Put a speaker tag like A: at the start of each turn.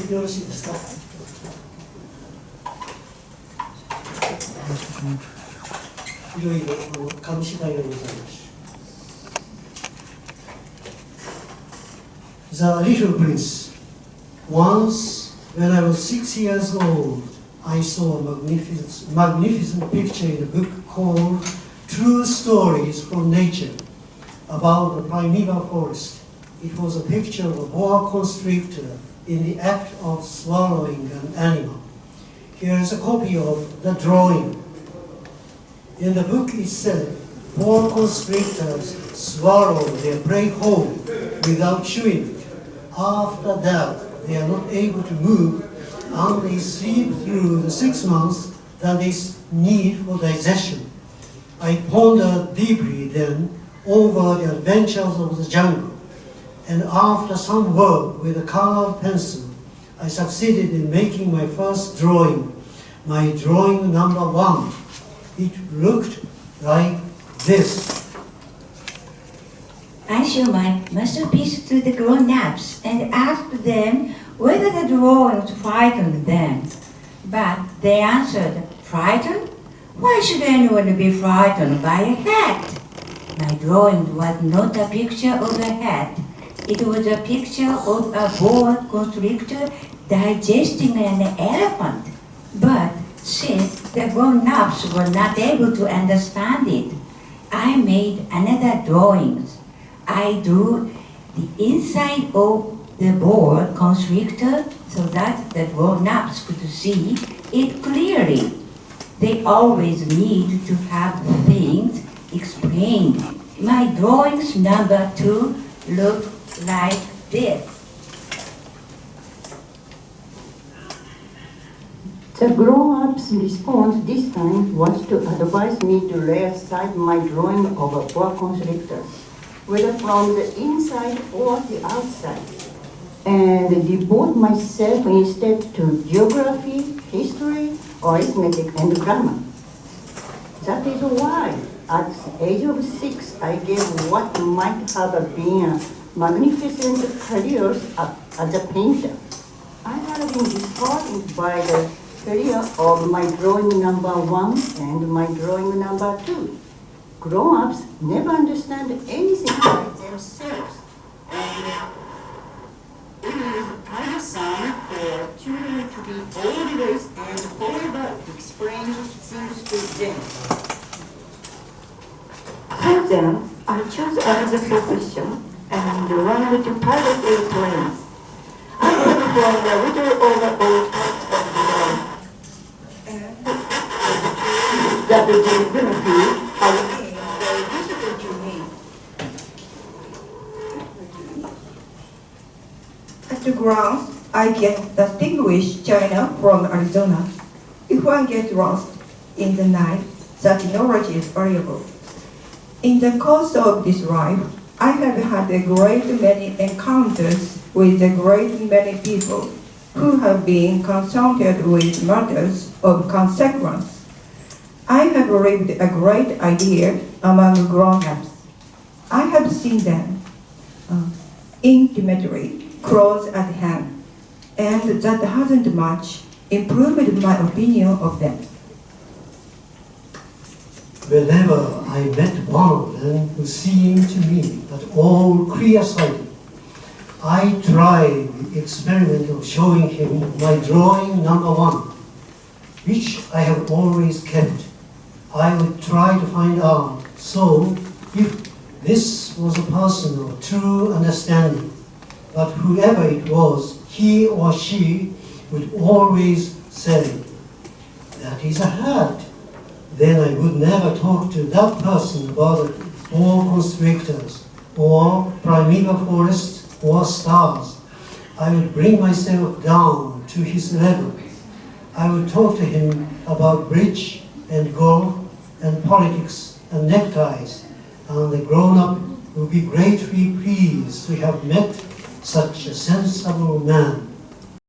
A: よろしいですか。いろいろ紙次第がございます。The Little Prince. Once, when I was 6 years old, I saw a magnificent picture in a book called True Stories from Nature about the primeval forest. It was a picture of a boa constrictor in the act of swallowing an animal. Here is a copy of the drawing. In the book it said, boa constrictors swallow their prey whole without chewing it. After that, they are not able to move, and they sleep through the 6 months that is need for digestion. I pondered deeply then over the adventures of the jungle, and after some work with a colored pencil, I succeeded in making my first drawing, my drawing number 1. It looked like this.
B: I showed my masterpiece to the grown-ups and asked them whether the drawings frightened them. But they answered, frightened? Why should anyone be frightened by a hat? My drawing was not a picture of a hat. It was a picture of a boa constrictor digesting an elephant. But since the grown-ups were not able to understand it, I made another drawings. I drew the inside of the boa constrictor so that the grown-ups could see it clearly. They always need to have things explained. My drawings number 2 look like this.
C: The grown-up's response this time was to advise me to lay aside my drawing of a boa constrictor, whether from the inside or the outside, and devote myself instead to geography, history, arithmetic, and grammar. That is why, at the age of 6, I gave what might have been a magnificent career as a painter. I had been disheartened by the career of my drawing number 1 and my drawing number 2. Grown-ups never understand anything by themselves, and it is tiresome for children to be always and forever explaining things to them.
D: So then, I chose another profession and learned to pilot airplanes. I went from the little over old part of the world, and that the geography has been very difficult to me. At the grounds, I can distinguish China from Arizona. If one gets lost in the night, such knowledge is valuable. In the course of this life, I have had a great many encounters with a great many people who have been confronted with matters of consequence. I have lived a great idea among grown-ups. I have seen them intimately, close at hand, and that hasn't much improved my opinion of them.
A: Whenever I met one of them who seemed to me at all clear-sighted, I tried the experiment of showing him my drawing number 1, which I have always kept. I would try to find out, so if this was a person of true understanding, but whoever it was, he or she would always say, that is a hat. Then I would never talk to that person about boa constrictors, or primeval forests, or stars. I would bring myself down to his level. I would talk to him about bridge and golf and politics and neckties, and the grown-up would be greatly pleased to have met such a sensible man.